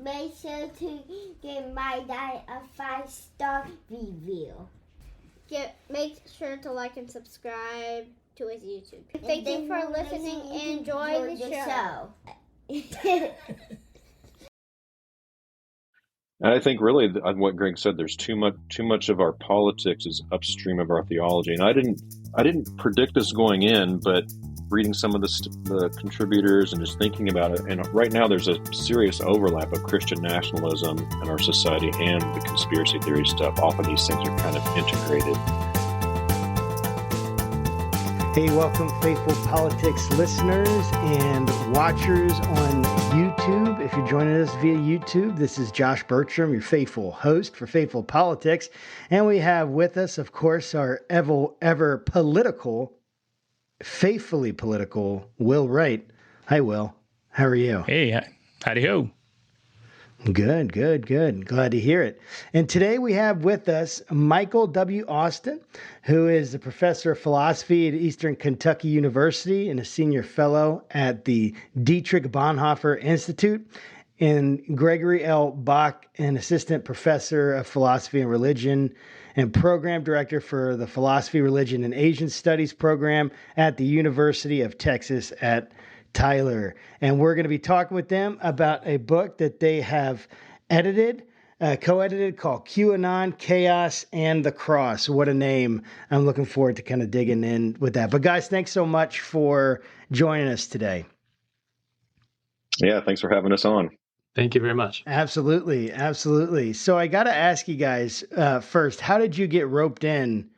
make sure to give my dad a 5-star review. Make sure to like and subscribe to his YouTube. Thank you for listening and enjoy the show. And I think really on what Greg said, there's too much of our politics is upstream of our theology. And I didn't predict this going in, but reading some of the contributors and just thinking about it, and right now there's a serious overlap of Christian nationalism in our society and the conspiracy theory stuff. Often these things are kind of integrated. Hey, welcome, Faithful Politics listeners and watchers on YouTube. If you're joining us via YouTube, this is Josh Bertram, your faithful host for Faithful Politics. And we have with us, of course, our ever political, faithfully political, Will Wright. Hi, Will. How are you? Hey, howdy ho. Good. Glad to hear it. And today we have with us Michael W. Austin, who is a professor of philosophy at Eastern Kentucky University and a senior fellow at the Dietrich Bonhoeffer Institute, and Gregory L. Bock, an assistant professor of philosophy and religion and program director for the Philosophy, Religion, and Asian Studies program at the University of Texas at Tyler. And we're going to be talking with them about a book that they have co-edited called QAnon, Chaos, and the Cross. What a name. I'm looking forward to kind of digging in with that. But guys, thanks so much for joining us today. Yeah, thanks for having us on. Thank you very much. Absolutely. So I got to ask you guys first, how did you get roped in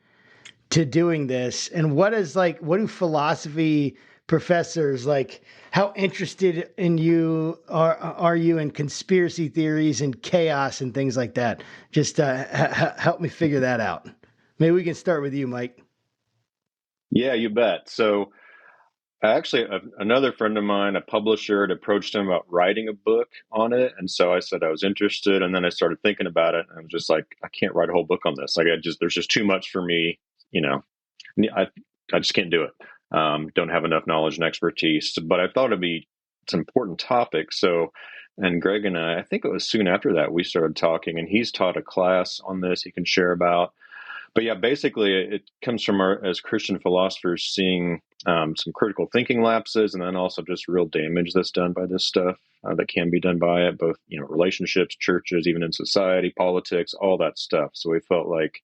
to doing this? And what do philosophy professors like? How interested in you are you in conspiracy theories and chaos and things like that? Just help me figure that out. Maybe we can start with you, Mike. Yeah, you bet. So actually, another friend of mine, a publisher, had approached him about writing a book on it. And so I said I was interested. And then I started thinking about it. And I was just like, I can't write a whole book on this. Like, there's just too much for me. I just can't do it. Don't have enough knowledge and expertise. But I thought it's an important topic. So, and Greg and I think it was soon after that we started talking, and he's taught a class on this he can share about. But yeah, basically it comes from as Christian philosophers seeing some critical thinking lapses, and then also just real damage that's done by this stuff that can be done by it, both relationships, churches, even in society, politics, all that stuff. So we felt like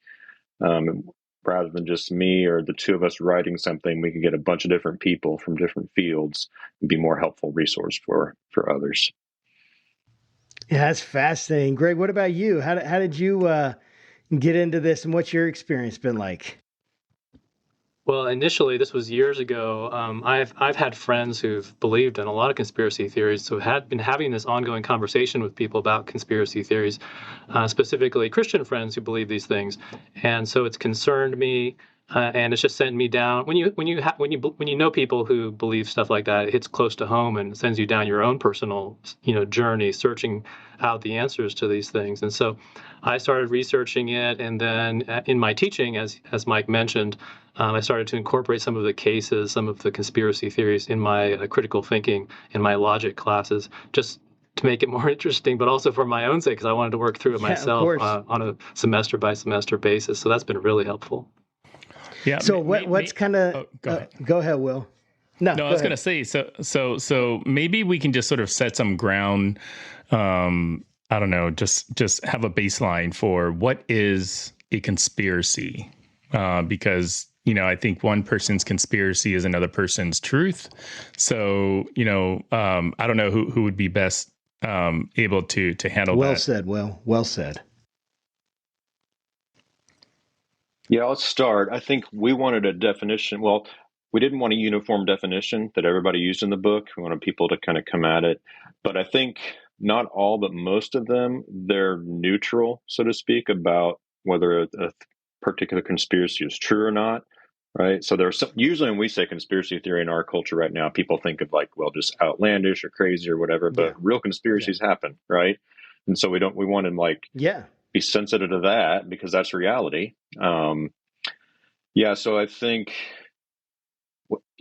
rather than just me or the two of us writing something, we could get a bunch of different people from different fields and be more helpful resource for others. Yeah, that's fascinating. Greg, what about you? How did you get into this, and what's your experience been like? Well, initially, this was years ago. I've had friends who've believed in a lot of conspiracy theories, so had been having this ongoing conversation with people about conspiracy theories, specifically Christian friends who believe these things, and so it's concerned me, and it's just sent me down. When you know people who believe stuff like that, it hits close to home and sends you down your own personal journey, searching out the answers to these things. And so I started researching it, and then in my teaching, as Mike mentioned, I started to incorporate some of the cases, some of the conspiracy theories in my critical thinking, in my logic classes, just to make it more interesting, but also for my own sake, because I wanted to work through it myself on a semester by semester basis. So that's been really helpful. Yeah. So what's kind of? Go ahead, Will. No, I was going to say. So maybe we can just sort of set some ground. I don't know. Just have a baseline for what is a conspiracy, because I think one person's conspiracy is another person's truth. So I don't know who would be best able to handle that. Well said, Will. Well said. Yeah, I'll start. I think we wanted a definition. Well, we didn't want a uniform definition that everybody used in the book. We wanted people to kind of come at it. But I think not all, but most of them, they're neutral, so to speak, about whether a particular conspiracy is true or not. Right. So there's usually when we say conspiracy theory in our culture right now, people think of just outlandish or crazy or whatever, but real conspiracies happen. Right. And so we want to be sensitive to that because that's reality. So I think,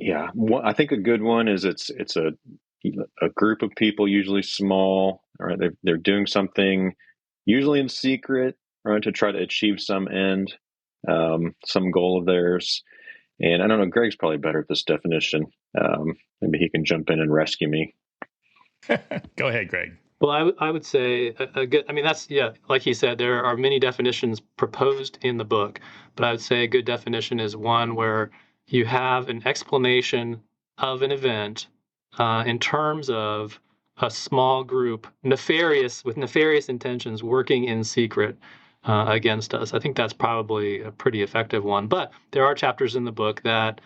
I think a good one is it's a a group of people, usually small, right? They're doing something, usually in secret, right, to try to achieve some end, some goal of theirs. And I don't know, Greg's probably better at this definition. Maybe he can jump in and rescue me. Go ahead, Greg. Well, I would say a good, I mean, that's, yeah, like he said, there are many definitions proposed in the book, but I would say a good definition is one where you have an explanation of an event in terms of a small group, with nefarious intentions, working in secret against us. I think that's probably a pretty effective one. But there are chapters in the book that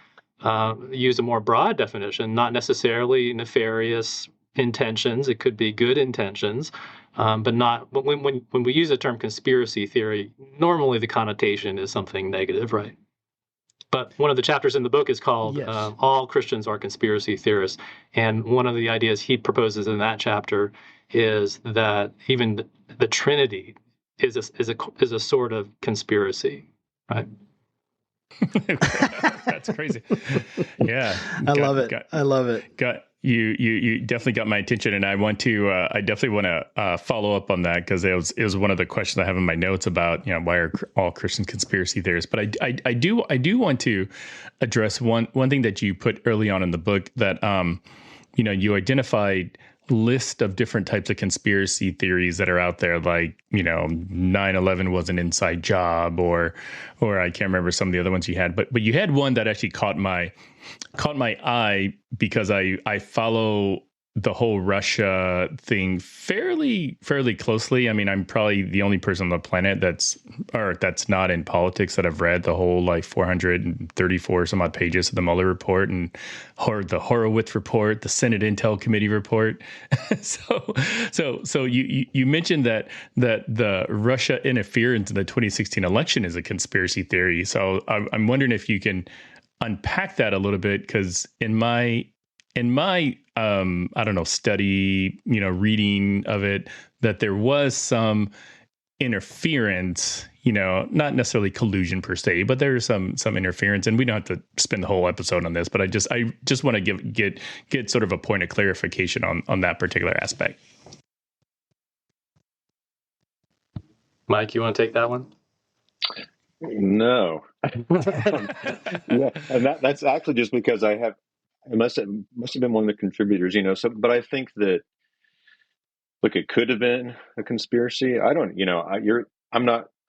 use a more broad definition, not necessarily nefarious intentions. It could be good intentions, but not. But when we use the term conspiracy theory, normally the connotation is something negative, right? But one of the chapters in the book is called Yes. "All Christians Are Conspiracy Theorists," and one of the ideas he proposes in that chapter is that even the Trinity is a sort of conspiracy, right? That's crazy. Yeah, I love it. I love it. Got you definitely got my attention, and I definitely want to follow up on that, because it was one of the questions I have in my notes about, why are all Christians conspiracy theorists. But I do want to address one thing that you put early on in the book, that you identified list of different types of conspiracy theories that are out there, like 9/11 was an inside job, or I can't remember some of the other ones you had, but you had one that actually caught my eye, because I follow the whole Russia thing fairly closely. I mean, I'm probably the only person on the planet that's not in politics that I've read the whole 434 some odd pages of the Mueller report and the Horowitz report, the Senate Intel Committee report. So you mentioned that the Russia interference in the 2016 election is a conspiracy theory. So I'm wondering if you can unpack that a little bit, because in my I don't know, study, reading of it, that there was some interference, not necessarily collusion per se, but there's some interference, and we don't have to spend the whole episode on this, but I just want to get sort of a point of clarification on that particular aspect. Mike, you want to take that one? No. Yeah, and that's actually just because it must have been one of the contributors, So, but I think that, look, it could have been a conspiracy. I don't, I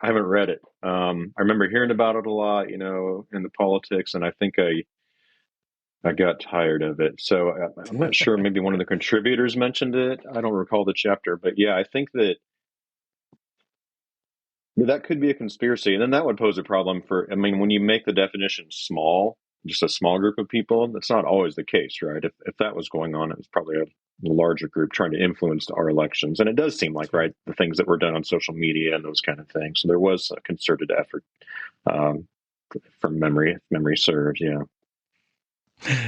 haven't read it. I remember hearing about it a lot, in the politics, and I think I got tired of it. So I'm not sure. Maybe one of the contributors mentioned it. I don't recall the chapter, but yeah, I think that could be a conspiracy, and then that would pose a problem when you make the definition small, just a small group of people, that's not always the case, right? If that was going on, it was probably a larger group trying to influence our elections. And it does seem like, right, the things that were done on social media and those kind of things. So there was a concerted effort, from memory serves, yeah.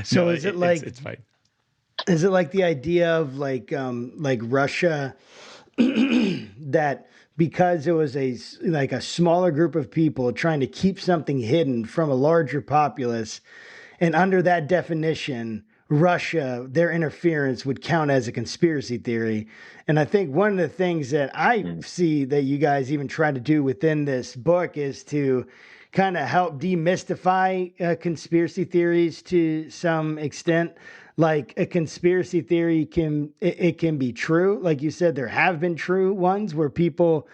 So No, is it like, it's fine. Is it like the idea of like Russia, that because it was a smaller group of people trying to keep something hidden from a larger populace, and under that definition, Russia, their interference would count as a conspiracy theory? And I think one of the things that I see that you guys even try to do within this book is to kind of help demystify conspiracy theories to some extent. Like, a conspiracy theory can be true. Like you said, there have been true ones where people,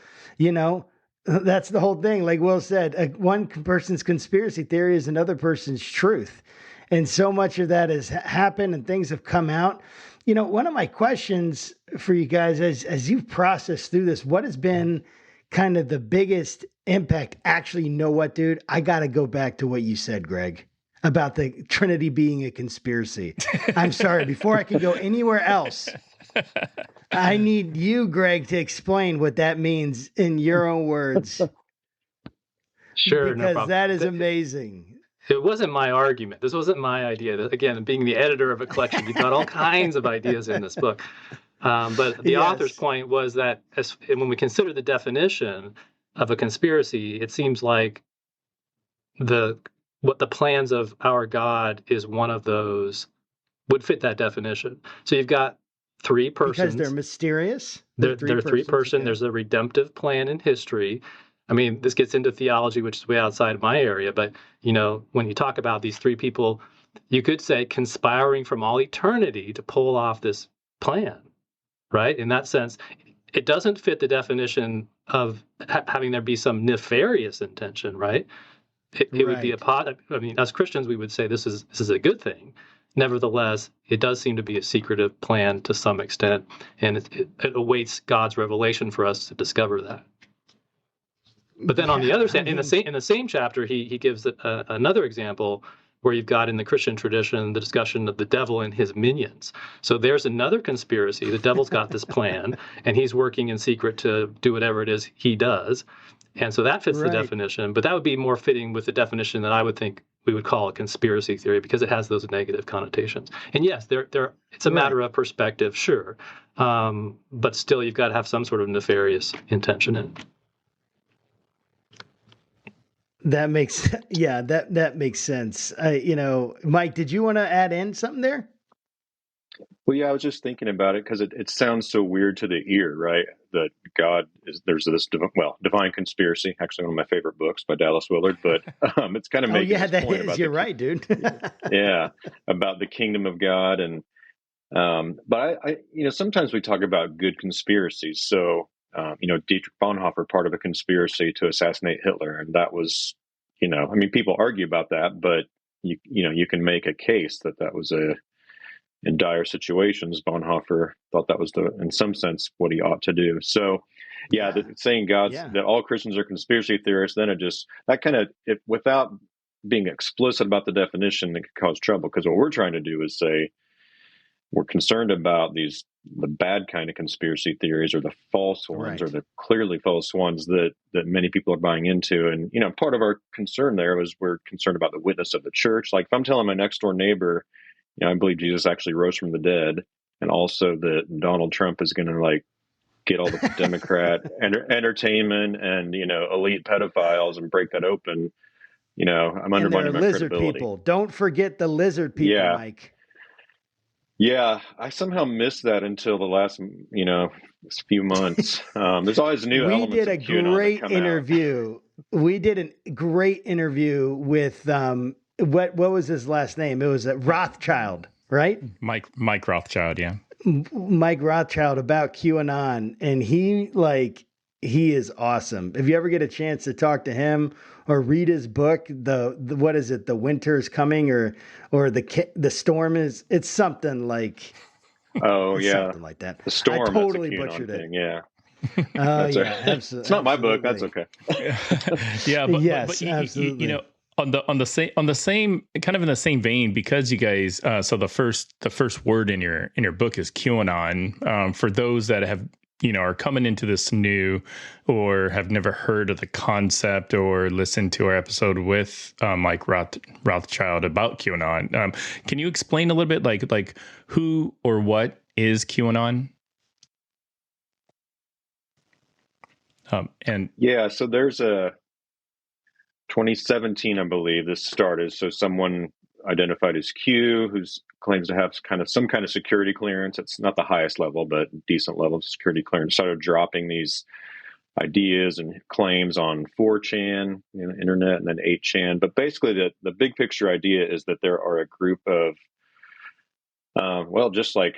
that's the whole thing. Like Will said, one person's conspiracy theory is another person's truth. And so much of that has happened and things have come out. One of my questions for you guys, as you've processed through this, what has been kind of the biggest impact? Actually, you know what, dude? I got to go back to what you said, Greg, about the Trinity being a conspiracy. I'm sorry, before I can go anywhere else, I need you, Greg, to explain what that means in your own words. Sure, no because problem. that is amazing. It wasn't my argument. This wasn't my idea. Again, being the editor of a collection, you've got all kinds of ideas in this book. But the author's point was that when we consider the definition of a conspiracy, it seems like what the plans of our God is one of those would fit that definition. So you've got three persons. Because they're mysterious? They're three-person. Okay. There's a redemptive plan in history. I mean, this gets into theology, which is way outside of my area. But, when you talk about these three people, you could say conspiring from all eternity to pull off this plan, right? In that sense, it doesn't fit the definition of having there be some nefarious intention, right? It would be as Christians, we would say this is a good thing. Nevertheless, it does seem to be a secretive plan to some extent, and it awaits God's revelation for us to discover that. But then on the other side, in the same chapter, he gives another example where you've got in the Christian tradition the discussion of the devil and his minions. So there's another conspiracy. The devil's got this plan, and he's working in secret to do whatever it is he does. And so that fits the definition, but that would be more fitting with the definition that I would think we would call a conspiracy theory, because it has those negative connotations. And yes, it's a matter of perspective, sure, but still you've got to have some sort of nefarious intention in it. That makes that makes sense. Mike, did you want to add in something there? Well, yeah, I was just thinking about it because it sounds so weird to the ear, right? That there's this Divine Conspiracy, actually one of my favorite books by Dallas Willard, but it's kind of making this point about you're right, dude. yeah, about the kingdom of God, and but I sometimes we talk about good conspiracies. So Dietrich Bonhoeffer, part of a conspiracy to assassinate Hitler, and that was, people argue about that, but you can make a case that was in dire situations. Bonhoeffer thought that was in some sense, what he ought to do. So, saying that all Christians are conspiracy theorists, then without being explicit about the definition, it could cause trouble. Because what we're trying to do is say we're concerned about the bad kind of conspiracy theories, or the false ones, or the clearly false ones that many people are buying into. And part of our concern there was we're concerned about the witness of the church. Like if I'm telling my next door neighbor, I believe Jesus actually rose from the dead, and also that Donald Trump is going to get all the Democrat entertainment and elite pedophiles and break that open. I'm undermining my lizard credibility. People. Don't forget the lizard people, Mike. Yeah, I somehow missed that until the last few months. There's always new elements. We did a great interview. We did a great interview with what was his last name? It was Rothschild, right? Mike Rothschild, yeah. Mike Rothschild, about QAnon, and he is awesome. If you ever get a chance to talk to him or read his book, the what is it? The winter is coming, or the storm is. It's something like. Oh yeah, something like that. The storm. I totally butchered thing, it. Yeah. Absolutely. It's not my book. That's okay. Yeah, but, yes, but absolutely. On the same kind of in the same vein, because you guys so the first word in your book is QAnon. For those that have are coming into this new or have never heard of the concept or listened to our episode with Mike Rothschild about QAnon, can you explain a little bit like who or what is QAnon? So there's a 2017, I believe, this started. So someone identified as Q, who claims to have some kind of security clearance. It's not the highest level, but decent level of security clearance. Started dropping these ideas and claims on 4chan, internet, and then 8chan. But basically, the big picture idea is that there are a group of, just like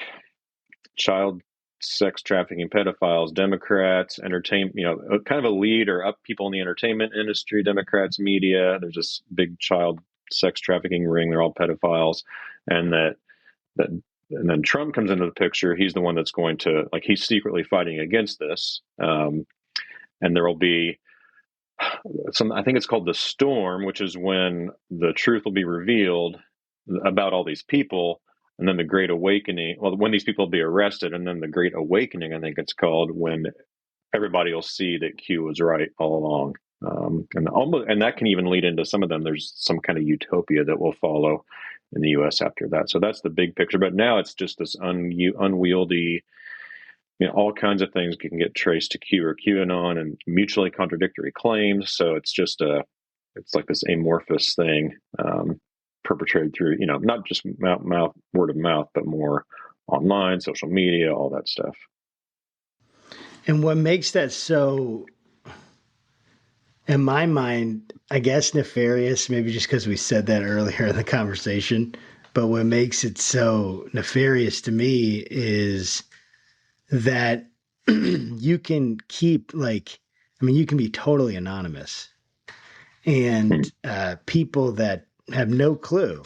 child sex trafficking, pedophiles, Democrats, entertainment, kind of elite or up people in the entertainment industry, Democrats, media. There's this big child sex trafficking ring. They're all pedophiles. And and then Trump comes into the picture. He's the one that's going to, he's secretly fighting against this. And there will be I think it's called the storm, which is when the truth will be revealed about all these people. And then the Great Awakening, when these people will be arrested, and then the Great Awakening, I think it's called, when everybody will see that Q was right all along. And that can even lead into some of them. There's some kind of utopia that will follow in the U.S. after that. So that's the big picture. But now it's just this unwieldy, all kinds of things can get traced to Q or QAnon, and mutually contradictory claims. So it's just it's like this amorphous thing. perpetrated through, not just word of mouth, but more online, social media, all that stuff. And what makes that so, in my mind, I guess nefarious, maybe just because we said that earlier in the conversation, but what makes it so nefarious to me is that you can keep you can be totally anonymous, and people that have no clue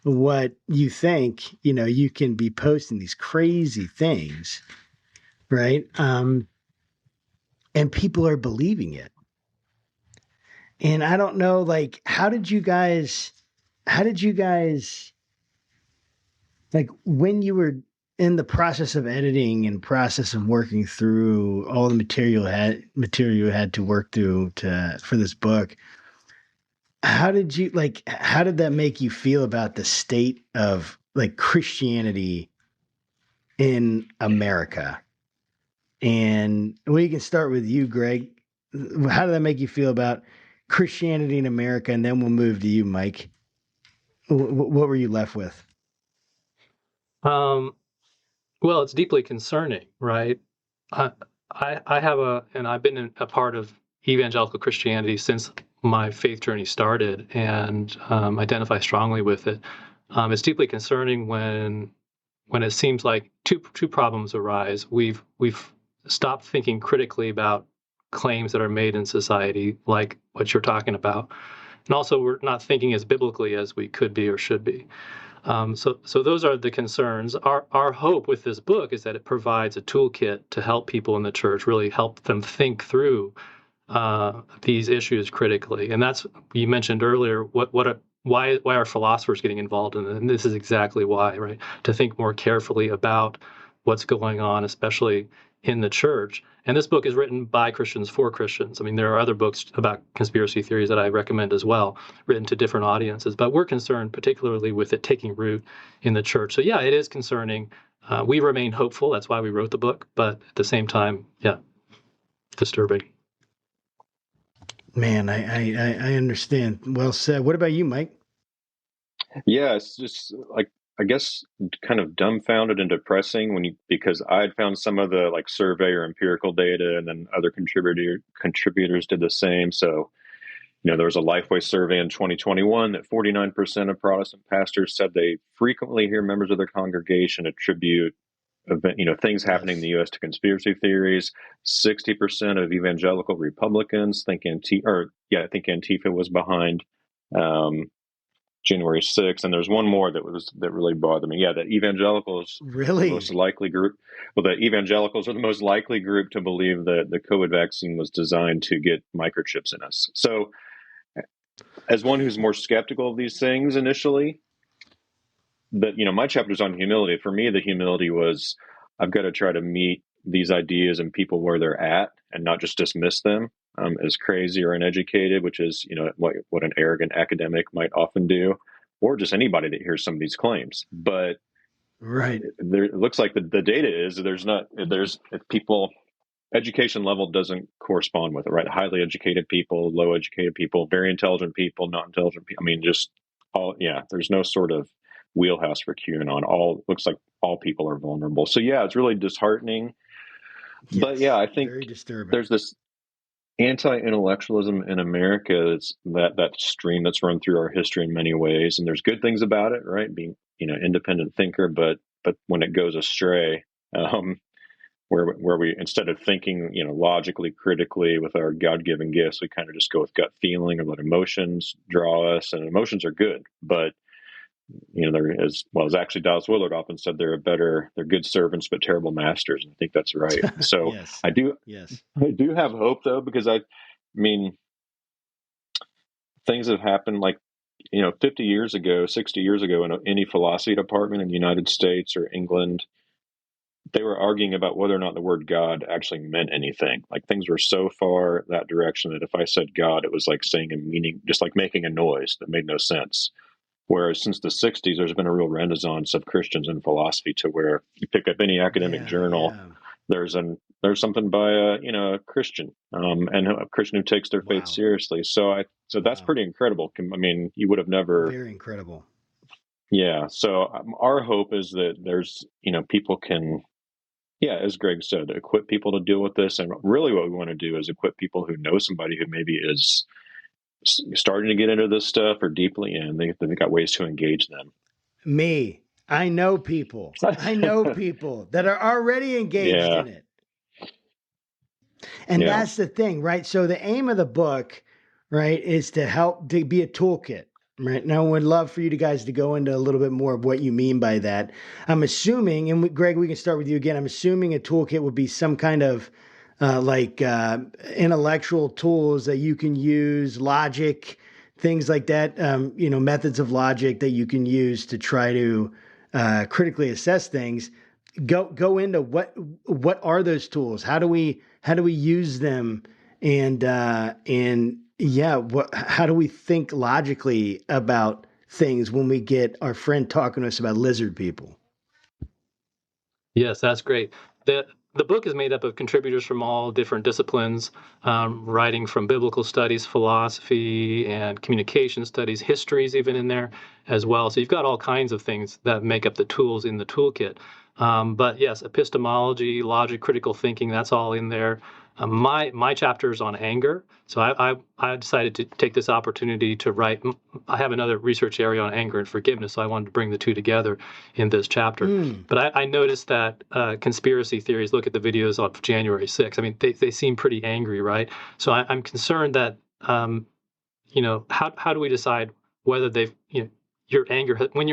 what you think, you can be posting these crazy things, right? And people are believing it. And I don't know, how did you guys, when you were in the process of editing and process of working through all the material you had to work through for this book, how did that make you feel about the state of Christianity in America? And we can start with you, Greg. How did that make you feel about Christianity in America? And then we'll move to you, Mike. What were you left with? Well, it's deeply concerning, right? I have and I've been a part of evangelical Christianity since my faith journey started, and identify strongly with it. It's deeply concerning when it seems like two problems arise. We've stopped thinking critically about claims that are made in society, like what you're talking about, and also we're not thinking as biblically as we could be or should be. So those are the concerns. Our hope with this book is that it provides a toolkit to help people in the church, really help them think through these issues critically. And that's, you mentioned earlier, why are philosophers getting involved in it? And this is exactly why, right? To think more carefully about what's going on, especially in the church. And this book is written by Christians for Christians. I mean, there are other books about conspiracy theories that I recommend as well, written to different audiences. But we're concerned particularly with it taking root in the church. So yeah, it is concerning. We remain hopeful. That's why we wrote the book. But at the same time, yeah, disturbing. Man, I understand. Well said. What about you, Mike? Yeah, it's just I guess kind of dumbfounded and depressing because I had found some of the survey or empirical data, and then other contributors did the same. So, there was a Lifeway survey in 2021 that 49% of Protestant pastors said they frequently hear members of their congregation attribute things happening in the U.S. to conspiracy theories. 60% of evangelical Republicans think Antifa was behind January 6th. And there's one more that really bothered me. Yeah, that evangelicals really the most likely group. Well, the evangelicals are the most likely group to believe that the COVID vaccine was designed to get microchips in us. So, as one who's more skeptical of these things initially, that my chapter's on humility. For me, the humility was I've got to try to meet these ideas and people where they're at, and not just dismiss them as crazy or uneducated, which is what an arrogant academic might often do, or just anybody that hears some of these claims. But right, it looks like the data is if people education level doesn't correspond with it, right? Highly educated people, low educated people, very intelligent people, not intelligent people. I mean, just all, yeah, there's no sort of wheelhouse for QAnon. Looks like all people are vulnerable. So yeah, it's really disheartening. Yes, but yeah, I think very disturbing. There's this anti-intellectualism in America. It's that stream that's run through our history in many ways, and there's good things about it, right? Being independent thinker, but when it goes astray, where we, instead of thinking logically, critically with our God-given gifts, we kind of just go with gut feeling or let emotions draw us. And emotions are good, but they're, as actually Dallas Willard often said, they're good servants but terrible masters. And I think that's right. So yes. I do have hope though, because I mean, things have happened 50 years ago, 60 years ago in any philosophy department in the United States or England. They were arguing about whether or not the word God actually meant anything. Things were so far that direction that if I said God, it was like saying a meaning, just like making a noise that made no sense. Whereas since the 60s, there's been a real renaissance of Christians in philosophy, to where you pick up any academic journal, there's an there's something by a Christian, and a Christian who takes their faith Wow. seriously. So that's Wow. pretty incredible. I mean, you would have never. Very incredible. Yeah. So our hope is that there's people can. Yeah, as Greg said, equip people to deal with this. And really what we want to do is equip people who know somebody who maybe is starting to get into this stuff or deeply in. They've got ways to engage them. Me, I know people that are already engaged in it. And that's the thing, right? So the aim of the book, right, is to help to be a toolkit. Right now, I would love for you guys to go into a little bit more of what you mean by that. I'm assuming, and Greg, we can start with you again. I'm assuming a toolkit would be some kind of intellectual tools that you can use, logic, things like that. Methods of logic that you can use to try to critically assess things. Go into what are those tools? How do we use them? How do we think logically about things when we get our friend talking to us about lizard people? Yes, that's great. The book is made up of contributors from all different disciplines, writing from biblical studies, philosophy, and communication studies, histories even in there as well. So you've got all kinds of things that make up the tools in the toolkit. But yes, epistemology, logic, critical thinking, that's all in there. My chapter is on anger. So I decided to take this opportunity to write. I have another research area on anger and forgiveness, so I wanted to bring the two together in this chapter. But I noticed that conspiracy theories, look at the videos on January 6th. I mean, they seem pretty angry, right? So I'm concerned that, how do we decide whether when your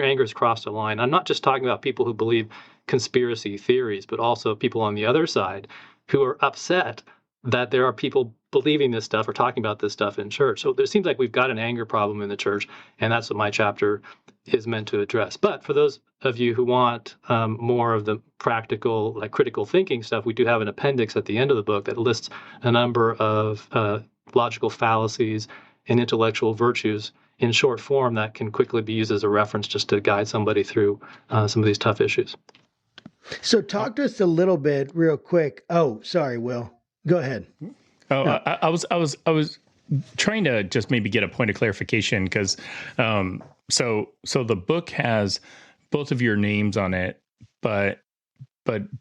anger has crossed a line? I'm not just talking about people who believe conspiracy theories, but also people on the other side who are upset that there are people believing this stuff or talking about this stuff in church. So there seems like we've got an anger problem in the church, and that's what my chapter is meant to address. But for those of you who want more of the practical, like critical thinking stuff, we do have an appendix at the end of the book that lists a number of logical fallacies and intellectual virtues in short form that can quickly be used as a reference just to guide somebody through some of these tough issues. So talk to us a little bit real quick. Oh, sorry, Will. Go ahead. Oh, no. I was trying to just maybe get a point of clarification because so the book has both of your names on it, but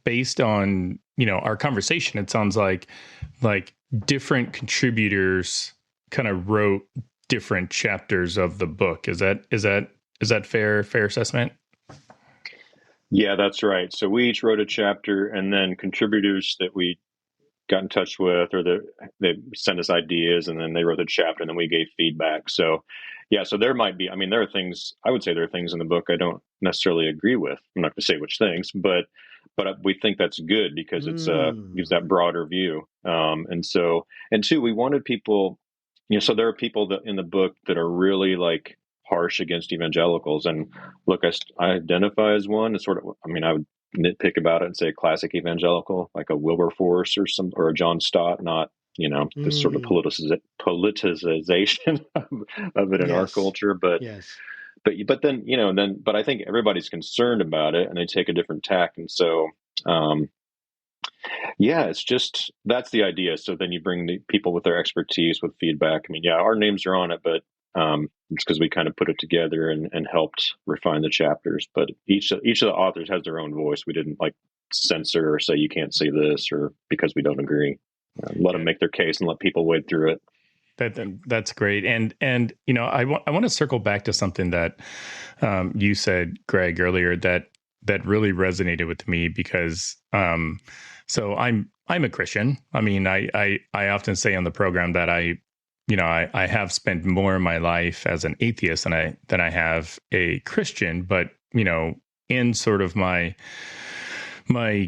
based on our conversation, it sounds like different contributors kind of wrote different chapters of the book. Is that fair assessment? Yeah, that's right. So we each wrote a chapter, and then contributors that we got in touch with, or they sent us ideas, and then they wrote a chapter, and then we gave feedback. So, yeah, so there might be. I mean, there are things. I would say there are things in the book I don't necessarily agree with. I'm not going to say which things, but we think that's good because it's gives that broader view. And two, we wanted people. So there are people that in the book that are really like harsh against evangelicals, and look, I identify as one. It's sort of, I mean, I would nitpick about it and say a classic evangelical, like a Wilberforce or a John Stott, not this sort of politicization of it in our culture. But but I think everybody's concerned about it, and they take a different tack, and so. It's just that's the idea. So then you bring the people with their expertise, with feedback. I mean, our names are on it, but it's because we kind of put it together and helped refine the chapters. But each of the authors has their own voice. We didn't like censor or say you can't say this or because we don't agree. Let them make their case and let people wade through it. That's great. And I want to circle back to something that you said, Greg, earlier that really resonated with me because so I'm a Christian. I mean, I often say on the program that I have spent more of my life as an atheist than I have a Christian, but in sort of my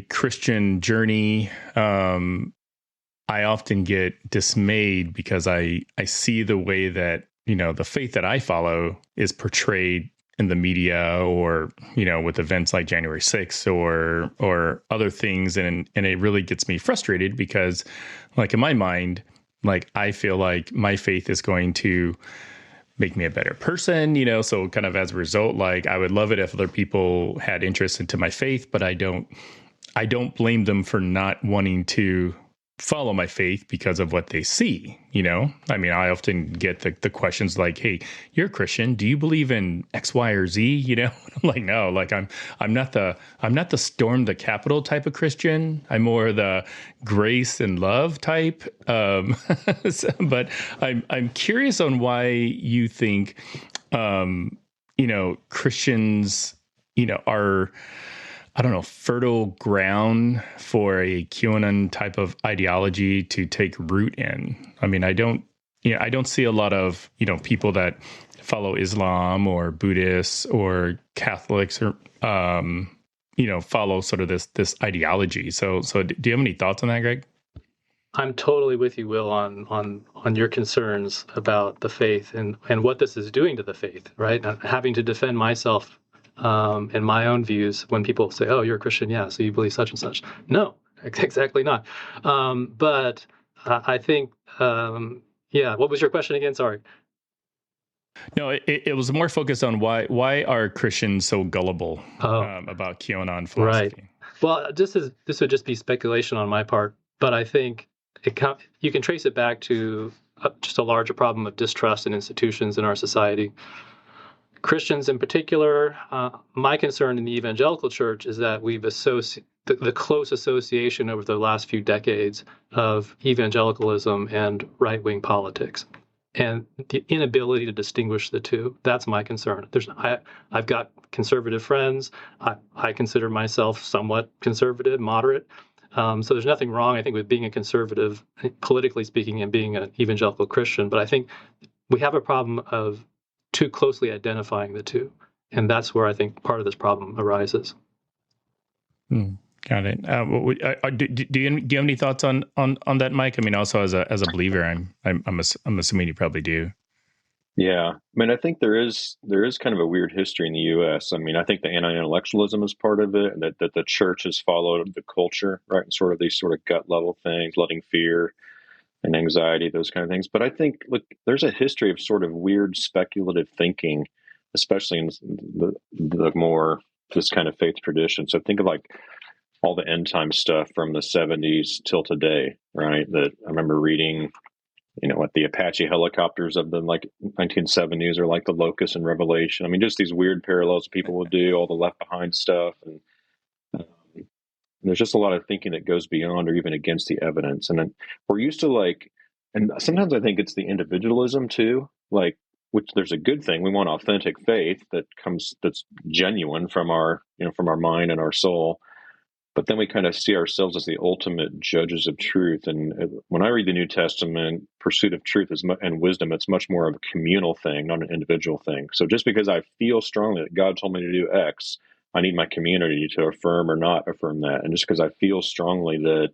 Christian journey, I often get dismayed because I see the way that the faith that I follow is portrayed in the media or with events like January 6th or other things, and it really gets me frustrated because, like in my mind, like I feel like my faith is going to make me a better person, so kind of as a result, like I would love it if other people had interest into my faith, but I don't I don't blame them for not wanting to follow my faith because of what they see. I mean, I often get the questions like, "Hey, you're a Christian. Do you believe in X, Y, or Z?" I'm like, no, like I'm not the storm the Capitol type of Christian. I'm more the grace and love type. But I'm curious on why you think, Christians, are, I don't know, fertile ground for a QAnon type of ideology to take root in. I mean, I don't see a lot of, people that follow Islam or Buddhists or Catholics or, follow sort of this ideology. So do you have any thoughts on that, Greg? I'm totally with you, Will, on your concerns about the faith and what this is doing to the faith, right? Having to defend myself and my own views when people say, "Oh, you're a Christian, yeah, so you believe such and such." No, exactly not. But I think, what was your question again? Sorry. No, it was more focused on why are Christians so gullible about QAnon philosophy? Right. Well, this would just be speculation on my part, but I think you can trace it back to just a larger problem of distrust in institutions in our society. Christians in particular, my concern in the evangelical church is that we've the close association over the last few decades of evangelicalism and right-wing politics, and the inability to distinguish the two. That's my concern. I've got conservative friends. I consider myself somewhat conservative, moderate. So there's nothing wrong, I think, with being a conservative, politically speaking, and being an evangelical Christian. But I think we have a problem of too closely identifying the two. And that's where I think part of this problem arises. Got it. Do you have any thoughts on that, Mike? I mean, also as a believer, I'm assuming you probably do. Yeah, I mean, I think there is kind of a weird history in the U.S. I mean, I think the anti-intellectualism is part of it, and that the church has followed the culture, right, and sort of these sort of gut level things, letting fear and anxiety, those kind of things. But I think, look, there's a history of sort of weird speculative thinking, especially in the more this kind of faith tradition. So think of like all the end time stuff from the 70s till today, right? That I remember reading, what the Apache helicopters of the like 1970s are like the locusts in Revelation. I mean, just these weird parallels people will do, all the Left Behind stuff. And there's just a lot of thinking that goes beyond or even against the evidence. And then we're used to and sometimes I think it's the individualism too, which there's a good thing. We want authentic faith that's genuine from our mind and our soul. But then we kind of see ourselves as the ultimate judges of truth. And when I read the New Testament, pursuit of truth and wisdom, it's much more of a communal thing, not an individual thing. So just because I feel strongly that God told me to do X, I need my community to affirm or not affirm that. And just because I feel strongly that,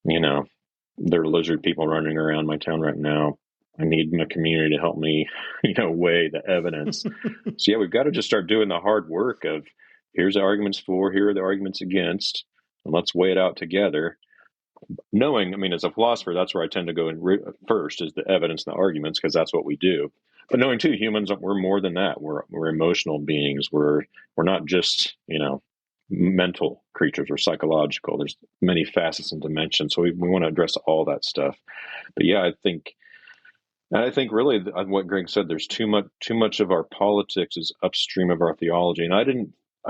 there are lizard people running around my town right now, I need my community to help me, weigh the evidence. So yeah, we've got to just start doing the hard work of, here's the arguments for, here are the arguments against, and let's weigh it out together. Knowing, I mean, as a philosopher, that's where I tend to go in first is the evidence and the arguments, because that's what we do. But knowing too, humans, we're more than that. We're emotional beings. We're not just, mental creatures or psychological. There's many facets and dimensions. So we want to address all that stuff. But yeah, I think really what Greg said, there's too much of our politics is upstream of our theology. And I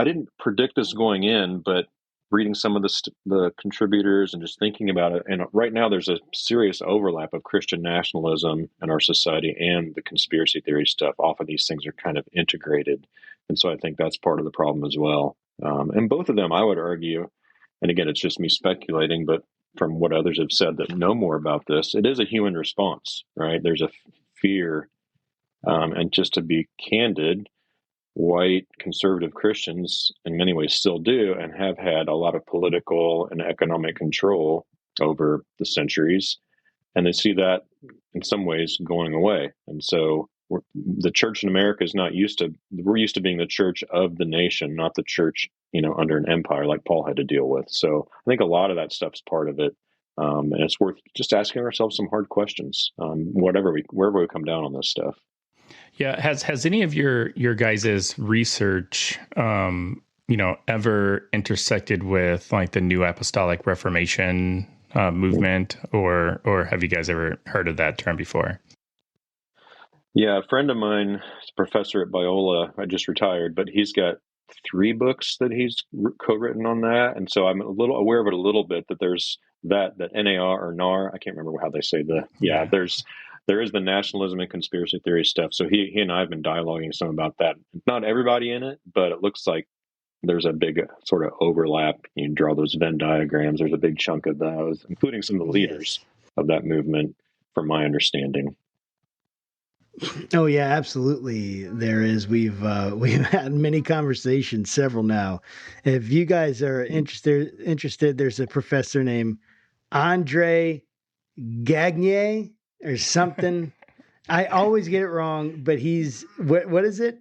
didn't predict this going in, but reading some of the contributors and just thinking about it, and right now there's a serious overlap of Christian nationalism in our society and the conspiracy theory stuff. Often these things are kind of integrated, and so I think that's part of the problem as well. And both of them, I would argue, and again, it's just me speculating, but from what others have said that know more about this, it is a human response, right? There's a fear, and just to be candid, white conservative Christians in many ways still do and have had a lot of political and economic control over the centuries. And they see that in some ways going away. And so the church in America is we're used to being the church of the nation, not the church, under an empire like Paul had to deal with. So I think a lot of that stuff's part of it. And it's worth just asking ourselves some hard questions, wherever we come down on this stuff. Yeah. Has any of your guys' research ever intersected with like the New Apostolic Reformation movement, or have you guys ever heard of that term before? Yeah, a friend of mine is a professor at Biola. I just retired, but he's got 3 books that he's co-written on that, and so I'm a little aware of it a little bit. That there's that NAR or NAR. I can't remember how they say there is the nationalism and conspiracy theory stuff. So he and I have been dialoguing some about that. Not everybody in it, but it looks like there's a big sort of overlap. You can draw those Venn diagrams. There's a big chunk of those, including some of the leaders of that movement, from my understanding. Oh yeah, absolutely. There is. We've had many conversations, several now. If you guys are interested, there's a professor named Andre Gagnier or something. I always get it wrong, but he's what is it?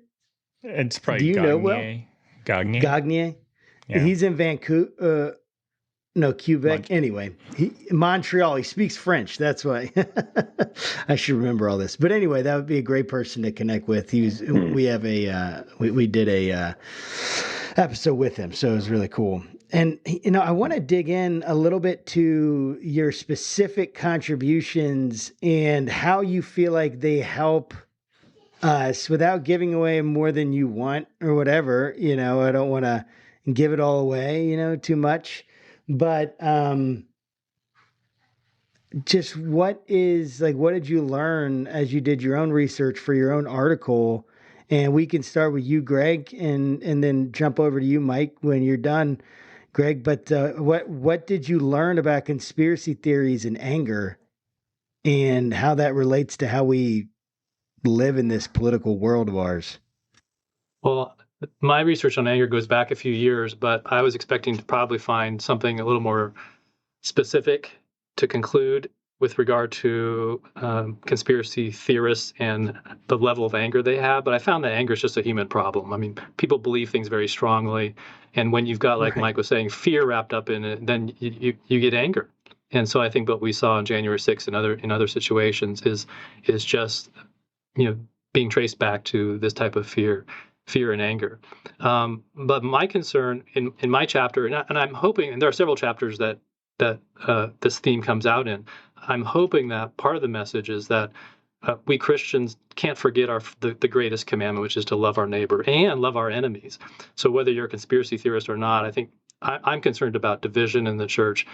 It's probably Do you know well? Gagnier. Gagnier. Yeah. He's in Vancouver. No, Quebec. Anyway, Montreal. He speaks French. That's why I should remember all this. But anyway, that would be a great person to connect with. We have we did a episode with him, so it was really cool. And I want to dig in a little bit to your specific contributions and how you feel like they help us without giving away more than you want or whatever. I don't want to give it all away, too much. But just what did you learn as you did your own research for your own article? And we can start with you, Greg, and then jump over to you, Mike, when you're done, Greg. But what did you learn about conspiracy theories and anger and how that relates to how we live in this political world of ours? Well, my research on anger goes back a few years, but I was expecting to probably find something a little more specific to conclude with regard to conspiracy theorists and the level of anger they have. But I found that anger is just a human problem. I mean, people believe things very strongly. And when you've got, like Mike was saying, fear wrapped up in it, then you get anger. And so I think what we saw on January 6th and in other situations is just, being traced back to this type of fear and anger. But my concern in my chapter, and I'm hoping, and there are several chapters that this theme comes out in, I'm hoping that part of the message is that we Christians can't forget the greatest commandment, which is to love our neighbor and love our enemies. So whether you're a conspiracy theorist or not, I think I'm concerned about division in the church.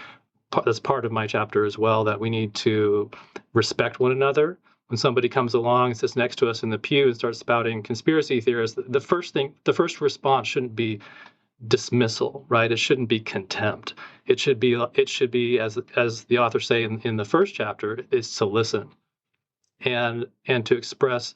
That's part of my chapter as well, that we need to respect one another. When somebody comes along and sits next to us in the pew and starts spouting conspiracy theories, the first response shouldn't be dismissal, right? It shouldn't be contempt. It should be as the author say in the first chapter, is to listen and to express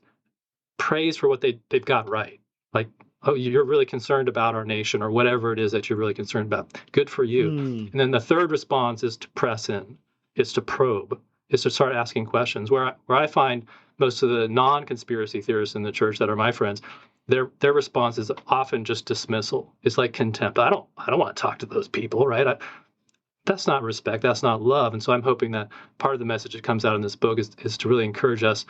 praise for what they've got right. Like, oh, you're really concerned about our nation, or whatever it is that you're really concerned about. Good for you. And then the third response is to press in, is to probe, is to start asking questions. Where I find most of the non-conspiracy theorists in the church that are my friends, their response is often just dismissal. It's like contempt. I don't want to talk to those people, right? That's not respect. That's not love. And so I'm hoping that part of the message that comes out in this book is to really encourage us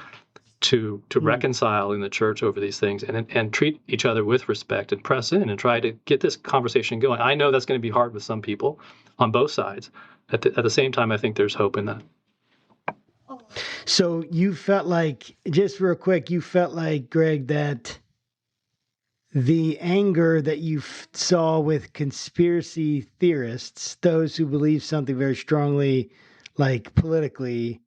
to reconcile in the church over these things and treat each other with respect and press in and try to get this conversation going. I know that's going to be hard with some people on both sides. At the same time, I think there's hope in that. So you felt like, just real quick, Greg, that the anger that you saw with conspiracy theorists, those who believe something very strongly, like politically,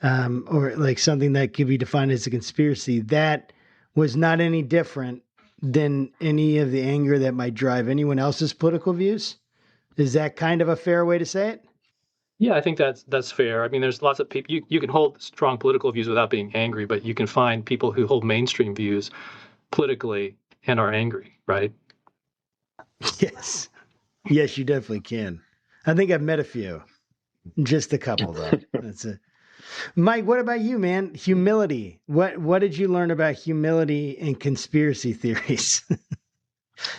or like something that could be defined as a conspiracy, that was not any different than any of the anger that might drive anyone else's political views? Is that kind of a fair way to say it? Yeah, I think that's fair. I mean, there's lots of people, you can hold strong political views without being angry, but you can find people who hold mainstream views politically and are angry, right? Yes. Yes, you definitely can. I think I've met a few. Just a couple, though. That's it. Mike, what about you, man? Humility. What did you learn about humility and conspiracy theories?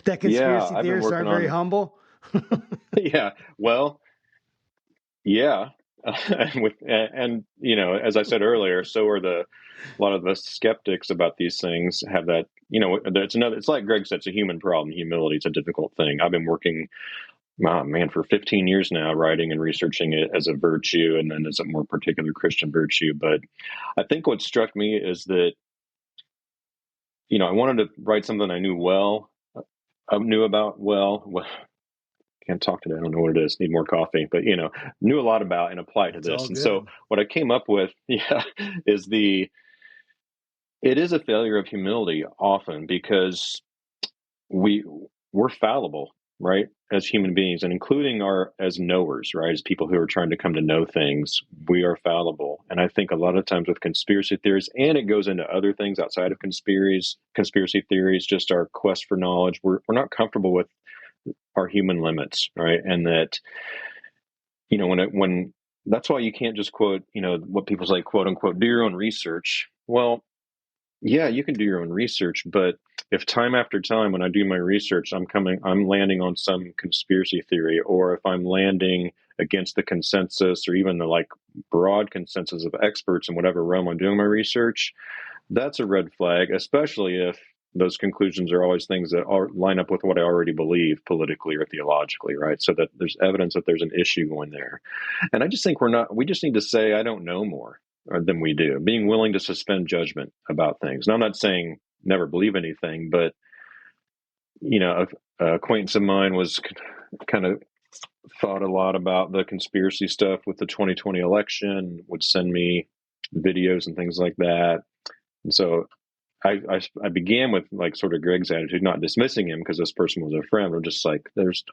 That conspiracy theorists aren't very humble? Yeah. Well, yeah. and as I said earlier, so are a lot of the skeptics about these things have that, it's like Greg said, it's a human problem. Humility is a difficult thing. I've been working, oh, man, for 15 years now, writing and researching it as a virtue and then as a more particular Christian virtue. But I think what struck me is that, I wanted to write something I knew about well, can't talk today. I don't know what it is. Need more coffee, but knew a lot about and applied to this. And so what I came up with, is it is a failure of humility often because we're fallible, right? As human beings, and including as knowers, right? As people who are trying to come to know things, we are fallible. And I think a lot of times with conspiracy theories, and it goes into other things outside of conspiracy theories, just our quest for knowledge, we're not comfortable with our human limits, right? And that, when that's why you can't just quote, what people say, quote unquote, do your own research. Well, yeah, you can do your own research, but if time after time when I do my research, I'm landing on some conspiracy theory, or if I'm landing against the consensus or even the broad consensus of experts in whatever realm I'm doing my research, that's a red flag, especially if those conclusions are always things that line up with what I already believe politically or theologically, right? So that there's evidence that there's an issue going there. And I just think we just need to say, I don't know more than we do, being willing to suspend judgment about things. And I'm not saying never believe anything, but, an acquaintance of mine was kind of thought a lot about the conspiracy stuff with the 2020 election, would send me videos and things like that. And so I began with sort of Greg's attitude, not dismissing him because this person was a friend. I'm just like, there's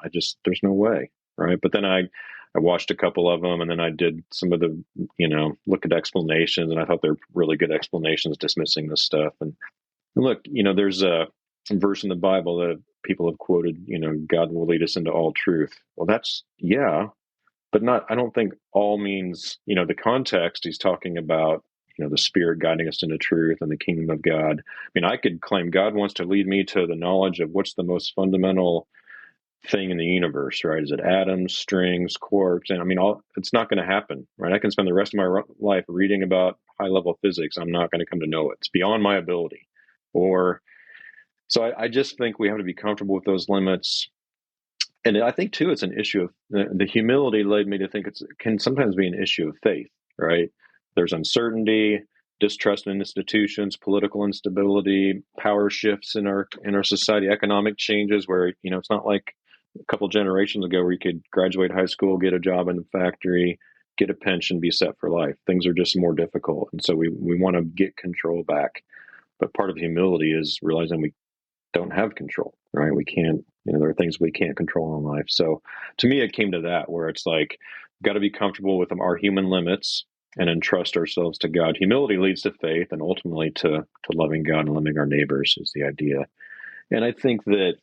no way, right? But then I watched a couple of them, and then I did some of the, look at explanations, and I thought they're really good explanations dismissing this stuff. And look, there's a verse in the Bible that people have quoted, God will lead us into all truth. Well, but I don't think all means, the context he's talking about, the Spirit guiding us into truth and the kingdom of God. I mean, I could claim God wants to lead me to the knowledge of what's the most fundamental thing in the universe, right? Is it atoms, strings, quarks? And I mean, it's not going to happen, right? I can spend the rest of my life reading about high-level physics. I'm not going to come to know it. It's beyond my ability. So I just think we have to be comfortable with those limits. And I think, too, it's an issue of the humility led me to think it can sometimes be an issue of faith, right? There's uncertainty, distrust in institutions, political instability, power shifts in our society, economic changes where, it's not like a couple generations ago where you could graduate high school, get a job in the factory, get a pension, be set for life. Things are just more difficult. And so we want to get control back. But part of humility is realizing we don't have control, right? We can't, there are things we can't control in life. So to me, it came to that where it's like, got to be comfortable with our human limits and entrust ourselves to God. Humility leads to faith and ultimately to loving God and loving our neighbors is the idea. And I think that,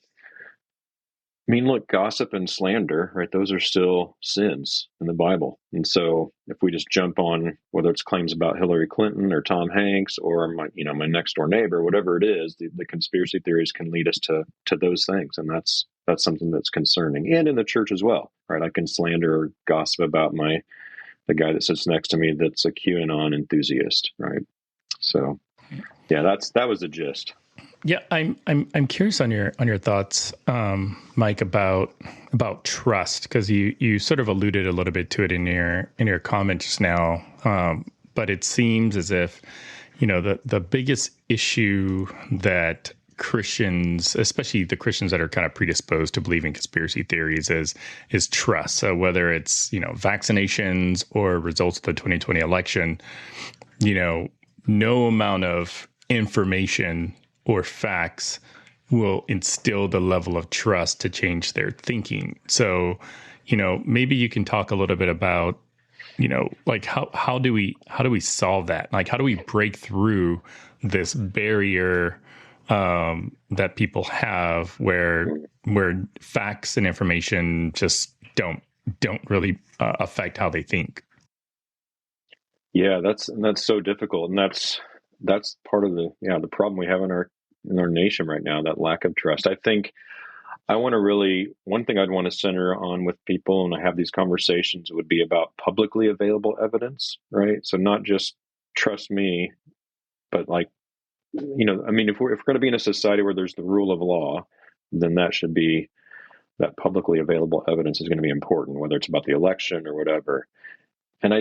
look, gossip and slander, right? Those are still sins in the Bible. And so if we just jump on whether it's claims about Hillary Clinton or Tom Hanks or my next door neighbor, whatever it is, the conspiracy theories can lead us to those things. And that's something that's concerning. And in the church as well, right? I can slander or gossip about the guy that sits next to me that's a QAnon enthusiast, right? So, yeah, that was the gist. Yeah, I'm curious on your thoughts, Mike, about trust, because you sort of alluded a little bit to it in your comment just now, but it seems as if the biggest issue that Christians, especially the Christians that are kind of predisposed to believing conspiracy theories, is trust. So whether it's vaccinations or results of the 2020 election, no amount of information or facts will instill the level of trust to change their thinking. So, maybe you can talk a little bit about, how do we solve that? Like, how do we break through this barrier that people have where facts and information just don't really affect how they think? Yeah, that's so difficult, and that's part of the problem we have in our nation right now, that lack of trust. I think one thing I'd want to center on with people, and I have these conversations, would be about publicly available evidence, right? So not just trust me, but like, I mean, if we're going to be in a society where there's the rule of law, then that publicly available evidence is going to be important, whether it's about the election or whatever. And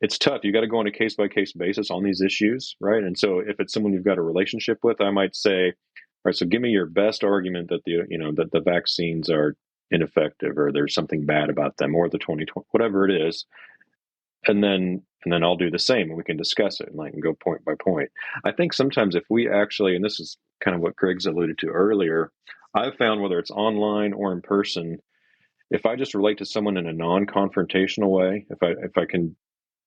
it's tough. You got to go on a case by case basis on these issues, right? And so if it's someone you've got a relationship with, I might say, all right, so give me your best argument that that the vaccines are ineffective or there's something bad about them or the 2020, whatever it is. And then I'll do the same and we can discuss it and go point by point. I think sometimes if we actually, and this is kind of what Greg's alluded to earlier, I've found whether it's online or in person, if I just relate to someone in a non-confrontational way, if I can,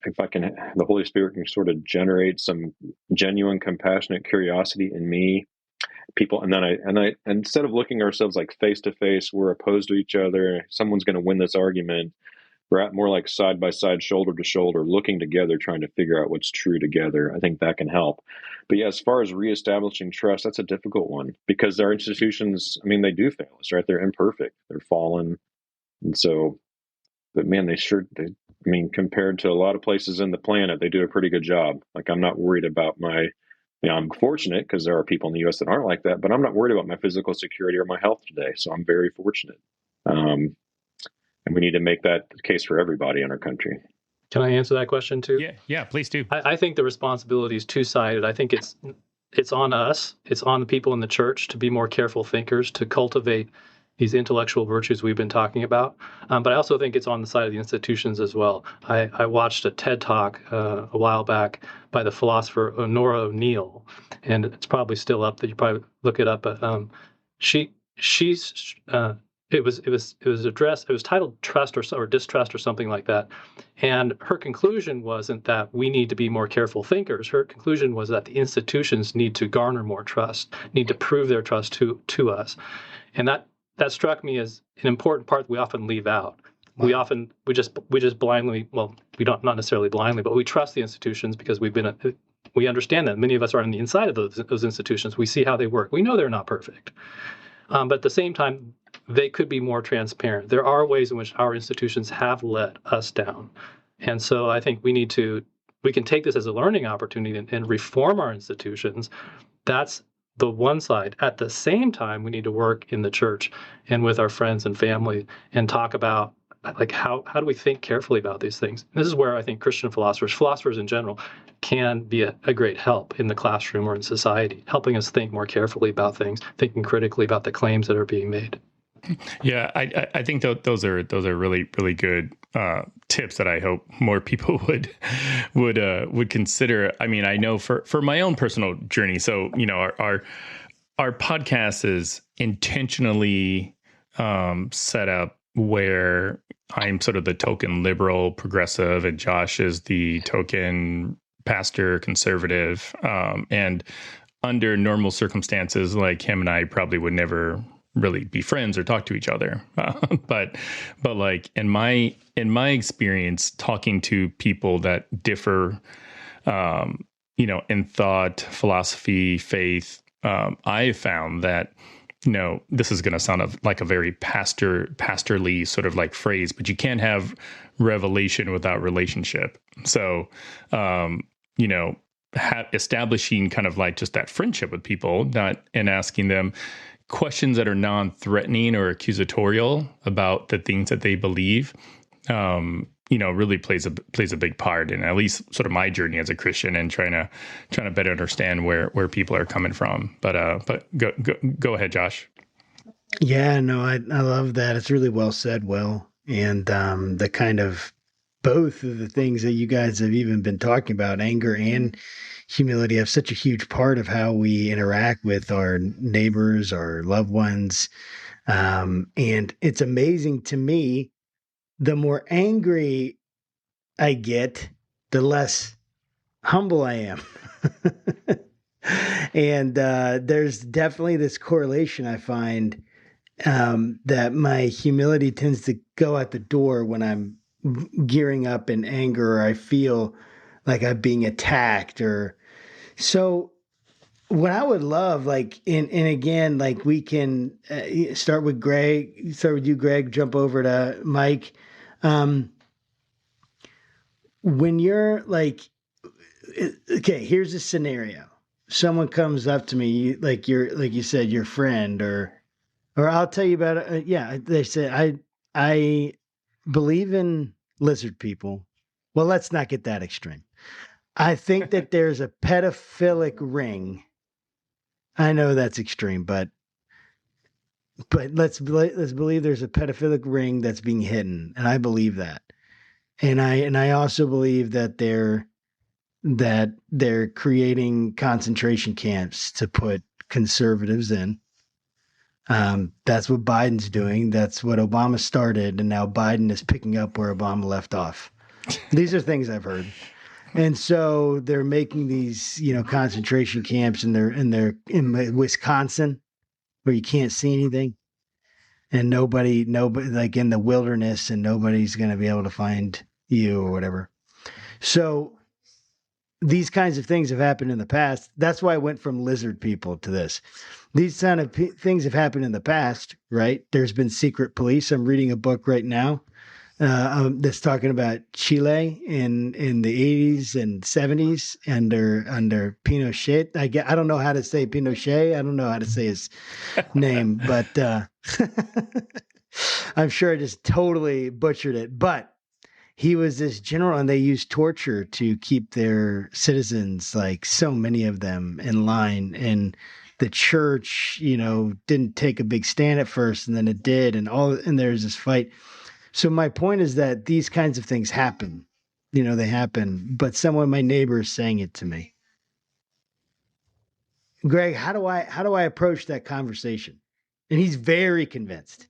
the Holy Spirit can sort of generate some genuine, compassionate curiosity in me, people, and then instead of looking ourselves like face to face, we're opposed to each other, someone's going to win this argument. We're at more like side by side, shoulder to shoulder, looking together, trying to figure out what's true together. I think that can help. But yeah, as far as reestablishing trust, that's a difficult one because our institutions, I mean, they do fail us, right? They're imperfect, they're fallen. And so, but man, compared to a lot of places in the planet, they do a pretty good job. Like, I'm not worried about I'm fortunate because there are people in the US that aren't like that, but I'm not worried about my physical security or my health today. So I'm very fortunate. And we need to make that the case for everybody in our country. Can I answer that question too? Yeah, please do. I think the responsibility is two-sided. I think it's on us. It's on the people in the church to be more careful thinkers, to cultivate these intellectual virtues we've been talking about. But I also think it's on the side of the institutions as well. I watched a TED Talk a while back by the philosopher Nora O'Neill, and it's probably still up. That you probably look it up. But it was addressed. It was titled "Trust" or "Distrust" or something like that. And her conclusion wasn't that we need to be more careful thinkers. Her conclusion was that the institutions need to garner more trust, need to prove their trust to us, and that struck me as an important part that we often leave out. Wow. We just blindly, well, we don't, not necessarily blindly, but we trust the institutions because we understand them. Many of us are on the inside of those institutions. We see how they work. We know they're not perfect. But at the same time, they could be more transparent. There are ways in which our institutions have let us down. And so I think we can take this as a learning opportunity and reform our institutions. That's the one side. At the same time, we need to work in the church and with our friends and family and talk about how do we think carefully about these things. And this is where I think Christian philosophers in general, can be a great help in the classroom or in society, helping us think more carefully about things, thinking critically about the claims that are being made. Yeah, I think those are really, really good tips that I hope more people would consider. I mean, I know for my own personal journey. So, our podcast is intentionally set up where I'm sort of the token liberal progressive, and Josh is the token pastor conservative. And under normal circumstances, like him and I probably would never really be friends or talk to each other. But like in my experience, talking to people that differ, in thought, philosophy, faith, I found that, this is going to sound like a very pastorly sort of like phrase, but you can't have revelation without relationship. So, establishing kind of like just that friendship with people, and asking them questions that are non-threatening or accusatorial about the things that they believe, really plays a big part in at least sort of my journey as a Christian and trying to better understand where people are coming from. But go ahead, Josh. Yeah, no, I love that. It's really well said, Will. And the kind of both of the things that you guys have even been talking about, anger and humility, have such a huge part of how we interact with our neighbors, our loved ones. And it's amazing to me, the more angry I get, the less humble I am. And there's definitely this correlation I find, that my humility tends to go out the door when I'm gearing up in anger, or I feel like I'm being attacked. Or so what I would love, like, and again, like we can start with Greg, start with you, Greg, jump over to Mike. When you're like, okay, here's a scenario. Someone comes up to me, like you said, your friend, or I'll tell you about it. Yeah, they say I believe in lizard people. Well, let's not get that extreme. I think that there's a pedophilic ring. I know that's extreme, but let's believe there's a pedophilic ring that's being hidden, and I believe that. And I also believe that they're creating concentration camps to put conservatives in. That's what Biden's doing. That's what Obama started, and now Biden is picking up where Obama left off. These are things I've heard. And so they're making these, concentration camps, and they're in Wisconsin where you can't see anything, and nobody, like in the wilderness, and nobody's going to be able to find you or whatever. So these kinds of things have happened in the past. That's why I went from lizard people to this. These kind of things have happened in the past, right? There's been secret police. I'm reading a book right now that's talking about Chile in the 80s and 70s under Pinochet. I don't know how to say Pinochet. I don't know how to say his name, but I'm sure I just totally butchered it. But he was this general, and they used torture to keep their citizens, like so many of them, in line. And the church, didn't take a big stand at first, and then it did, and there's this fight. So my point is that these kinds of things happen. They happen, but my neighbor is saying it to me. Greg, how do I approach that conversation? And he's very convinced.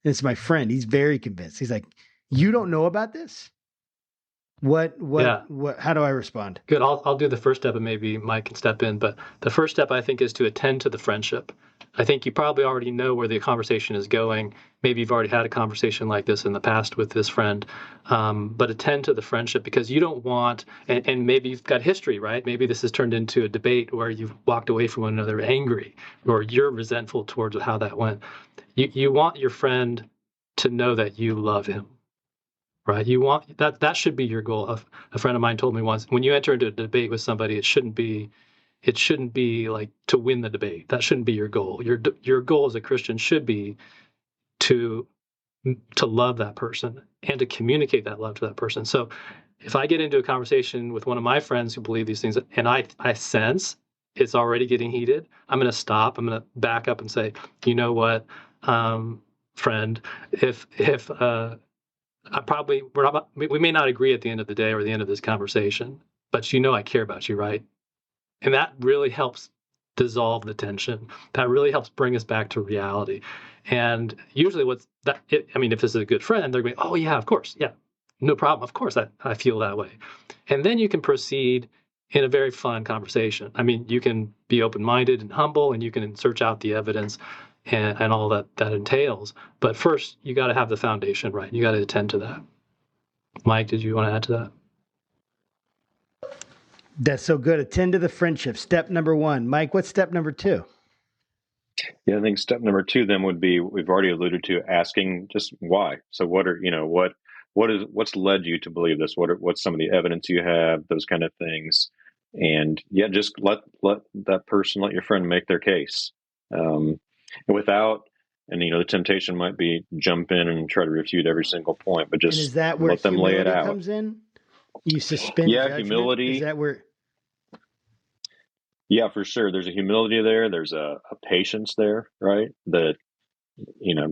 And it's my friend. He's very convinced. He's like, "You don't know about this? What, how do I respond?" Good. I'll do the first step, and maybe Mike can step in. But the first step, I think, is to attend to the friendship. I think you probably already know where the conversation is going. Maybe you've already had a conversation like this in the past with this friend, but attend to the friendship, because you don't want, and maybe you've got history, right? Maybe this has turned into a debate where you've walked away from one another angry, or you're resentful towards how that went. You want your friend to know that you love him. Right. You want that should be your goal. A friend of mine told me once, when you enter into a debate with somebody, it shouldn't be like to win the debate. That shouldn't be your goal. Your goal as a Christian should be to love that person and to communicate that love to that person. So if I get into a conversation with one of my friends who believe these things, and I sense it's already getting heated, I'm going to stop. I'm going to back up and say, you know what, friend, if we may not agree at the end of the day or the end of this conversation, but I care about you, right? And that really helps dissolve the tension. That really helps bring us back to reality. And usually if this is a good friend, they're going, oh yeah, of course. Yeah, no problem. Of course, I feel that way. And then you can proceed in a very fun conversation. I mean, you can be open-minded and humble, and you can search out the evidence and all that entails. But first, you got to have the foundation right. You got to attend to that. Mike, did you want to add to that? That's so good. Attend to the friendship. Step number 1. Mike, what's step number 2? Yeah, I think step number 2 then would be, we've already alluded to, asking just why. So what's led you to believe this? What's some of the evidence you have? Those kind of things. And yeah, just let your friend make their case. And the temptation might be jump in and try to refute every single point, but just is that where let them lay it out. Comes in? You suspend judgment? Humility. Is that where? Yeah, for sure. There's a humility there. There's a patience there, right? That,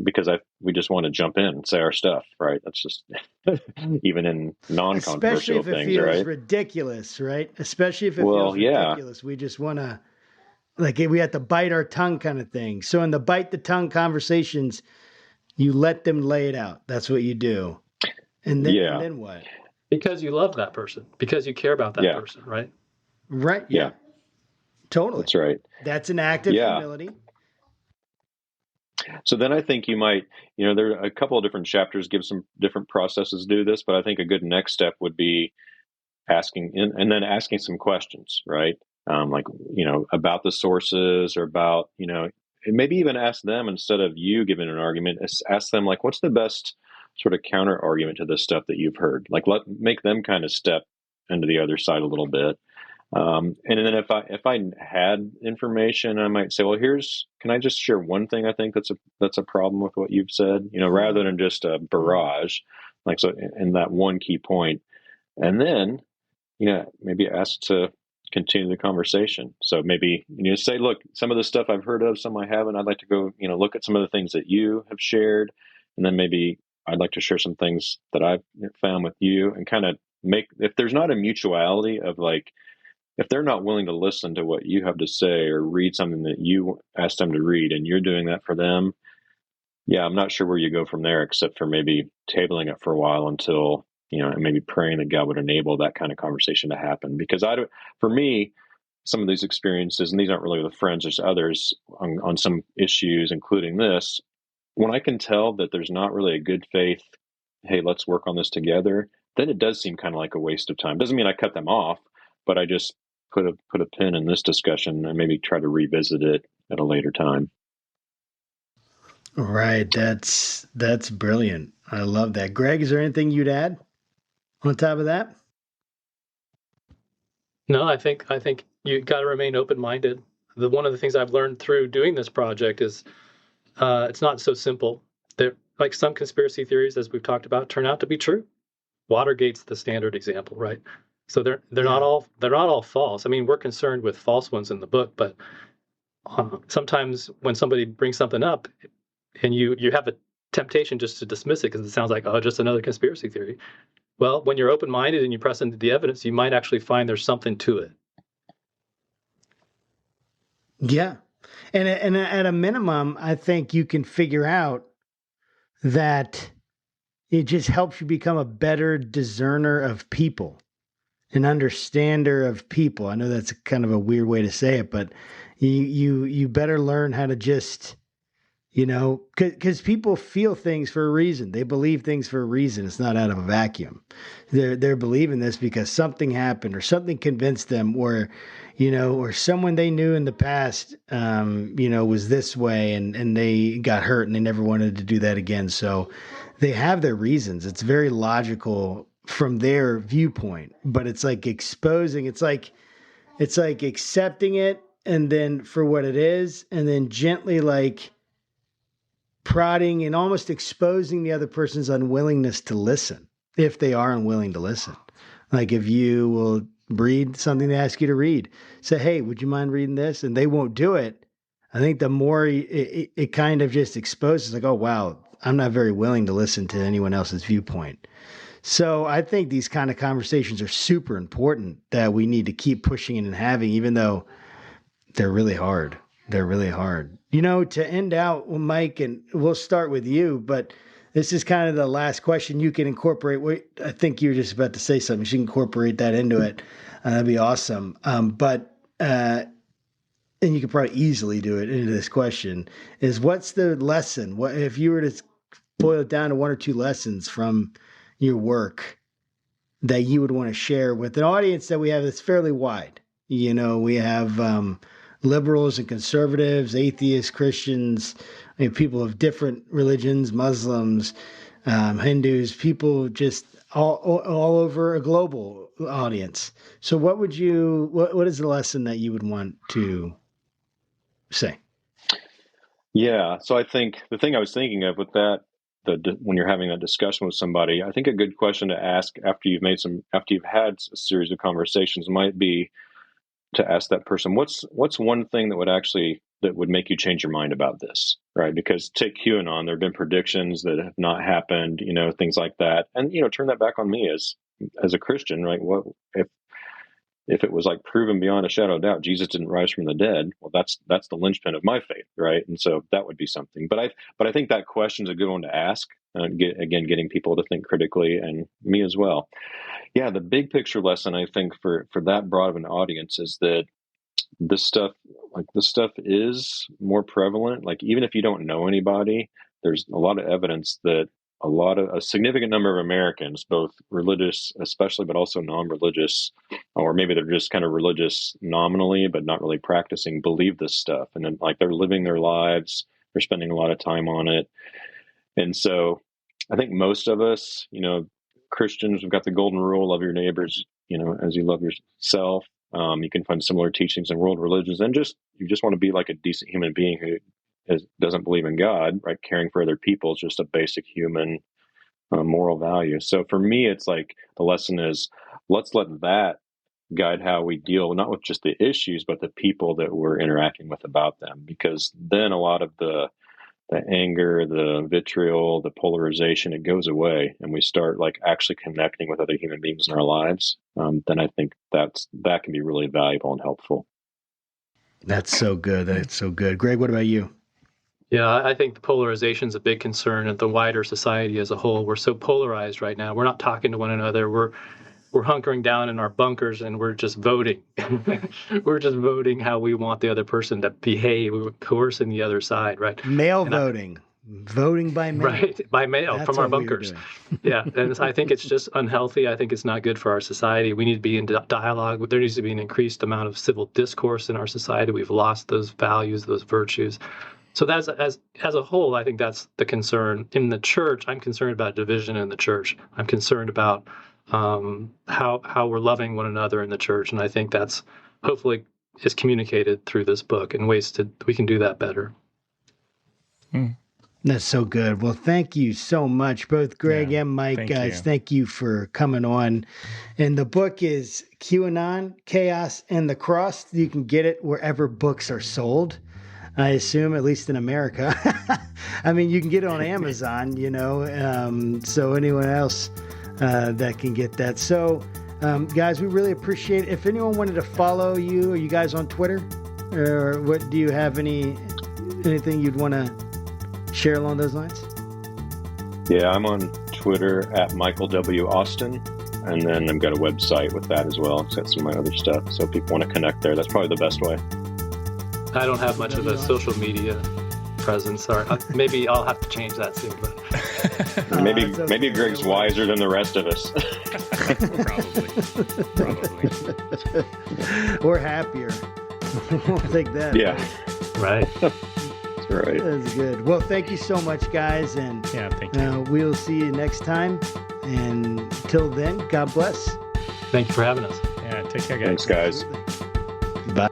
because we just want to jump in and say our stuff, right? That's just even in non-controversial things, right? Especially if it feels ridiculous, right? Especially if it feels ridiculous. We just want to, we have to bite our tongue kind of thing. So in the bite the tongue conversations, you let them lay it out. That's what you do. And then what? Because you love that person, because you care about that person, right? Right. Yeah. Totally. That's right. That's an act of humility. So then I think you might, there are a couple of different chapters give some different processes to do this, but I think a good next step would be asking some questions, right? like, about the sources or about, and maybe even ask them instead of you giving an argument, ask them like, what's the best sort of counter argument to this stuff that you've heard? Like, make them kind of step into the other side a little bit. And then if I had information, I might say, well, can I just share one thing I think that's a problem with what you've said, rather than just a barrage, like, so in that one key point, and then, maybe ask to continue the conversation. So maybe, say, look, some of the stuff I've heard of, some I haven't, I'd like to go, look at some of the things that you have shared. And then maybe I'd like to share some things that I've found with you, and kind of if there's not a mutuality of like, if they're not willing to listen to what you have to say or read something that you asked them to read and you're doing that for them, yeah, I'm not sure where you go from there, except for maybe tabling it for a while until, and maybe praying that God would enable that kind of conversation to happen. Because for me, some of these experiences, and these aren't really with friends, there's others on some issues, including this, when I can tell that there's not really a good faith, hey, let's work on this together, then it does seem kind of like a waste of time. Doesn't mean I cut them off, but I just put a pin in this discussion and maybe try to revisit it at a later time. Right. That's brilliant. I love that. Greg, is there anything you'd add on top of that? No, I think you got to remain open-minded. One of the things I've learned through doing this project is it's not so simple. Like some conspiracy theories, as we've talked about, turn out to be true. Watergate's the standard example, right? So they're not all false. I mean, we're concerned with false ones in the book, but sometimes when somebody brings something up, and you have a temptation just to dismiss it because it sounds like, oh, just another conspiracy theory. Well, when you're open-minded and you press into the evidence, you might actually find there's something to it. Yeah. And at a minimum, I think you can figure out that it just helps you become a better discerner of people, an understander of people. I know that's kind of a weird way to say it, but you better learn how to just, because people feel things for a reason. They believe things for a reason. It's not out of a vacuum. They're believing this because something happened or something convinced them, or someone they knew in the past, was this way and they got hurt and they never wanted to do that again. So they have their reasons. It's very logical from their viewpoint, but it's like exposing. It's like accepting it and then for what it is, and then gently like prodding and almost exposing the other person's unwillingness to listen, if they are unwilling to listen. Like if you will read something they ask you to read, say, hey, would you mind reading this? And they won't do it. I think the more it kind of just exposes, like, oh, wow, I'm not very willing to listen to anyone else's viewpoint. So I think these kind of conversations are super important that we need to keep pushing and having, even though they're really hard. They're really hard. To end out, Mike, and we'll start with you, but this is kind of the last question. You can incorporate, I think you were just about to say something. You should incorporate that into it. That'd be awesome. And you could probably easily do it into this question, is what's the lesson? What if you were to boil it down to one or two lessons from your work that you would want to share with an audience that we have that's fairly wide? We have liberals and conservatives, atheists, Christians, people of different religions, Muslims, Hindus, people just all over a global audience. So what is the lesson that you would want to say? Yeah. So I think the thing I was thinking of with that, when you're having that discussion with somebody, I think a good question to ask after you've had a series of conversations might be to ask that person, what's one thing that would make you change your mind about this, right? Because take QAnon, there have been predictions that have not happened, things like that, and turn that back on me as a Christian, right? What if it was like proven beyond a shadow of doubt Jesus didn't rise from the dead? Well, that's the linchpin of my faith, right? And so that would be something. But I think that question's a good one to ask. Getting people to think critically, and me as well. Yeah, the big picture lesson I think for that broad of an audience is that this stuff is more prevalent. Like even if you don't know anybody, there's a lot of evidence that a significant number of Americans, both religious especially, but also non-religious, or maybe they're just kind of religious nominally, but not really practicing, believe this stuff. And then like they're living their lives, they're spending a lot of time on it. And so I think most of us, Christians, we've got the golden rule, love your neighbors, as you love yourself. You can find similar teachings in world religions, and you just want to be like a decent human being who doesn't believe in God, right? Caring for other people is just a basic human moral value. So for me, it's like the lesson is, let's let that guide how we deal, not with just the issues, but the people that we're interacting with about them. Because then a lot of the anger, the vitriol, the polarization, it goes away, and we start like actually connecting with other human beings in our lives. Then I think that can be really valuable and helpful. That's so good. That's so good. Greg, what about you? Yeah, I think the polarization is a big concern in the wider society as a whole. We're so polarized right now. We're not talking to one another. We're hunkering down in our bunkers and we're just voting. We're just voting how we want the other person to behave. We're coercing the other side, right? Mail voting. Voting by mail. Right, by mail. That's from our bunkers. Yeah, and I think it's just unhealthy. I think it's not good for our society. We need to be in dialogue. There needs to be an increased amount of civil discourse in our society. We've lost those values, those virtues. So that's as a whole, I think that's the concern. In the church, I'm concerned about division in the church. I'm concerned about how we're loving one another in the church, and I think that's hopefully is communicated through this book in ways we can do that better. That's so good. Well, thank you so much, both Greg and Mike, guys. Thank you for coming on. And the book is QAnon, Chaos and the Cross. You can get it wherever books are sold, I assume, at least in America. I mean, you can get it on Amazon, so anyone else that can get that. So, guys, we really appreciate it. If anyone wanted to follow you, are you guys on Twitter? Or what? Do you have anything you'd want to share along those lines? Yeah, I'm on Twitter at Michael W. Austin. And then I've got a website with that as well. It's got some of my other stuff. So if people want to connect there, that's probably the best way. I don't have much of a social media presence. Or maybe I'll have to change that soon. But maybe Greg's wiser than the rest of us. Probably. Or happier. We'll take that. Yeah. Right. That's right. That's good. Well, thank you so much, guys. And thank you. We'll see you next time. And until then, God bless. Thank you for having us. Yeah, take care, guys. Thanks, guys. Absolutely. Bye.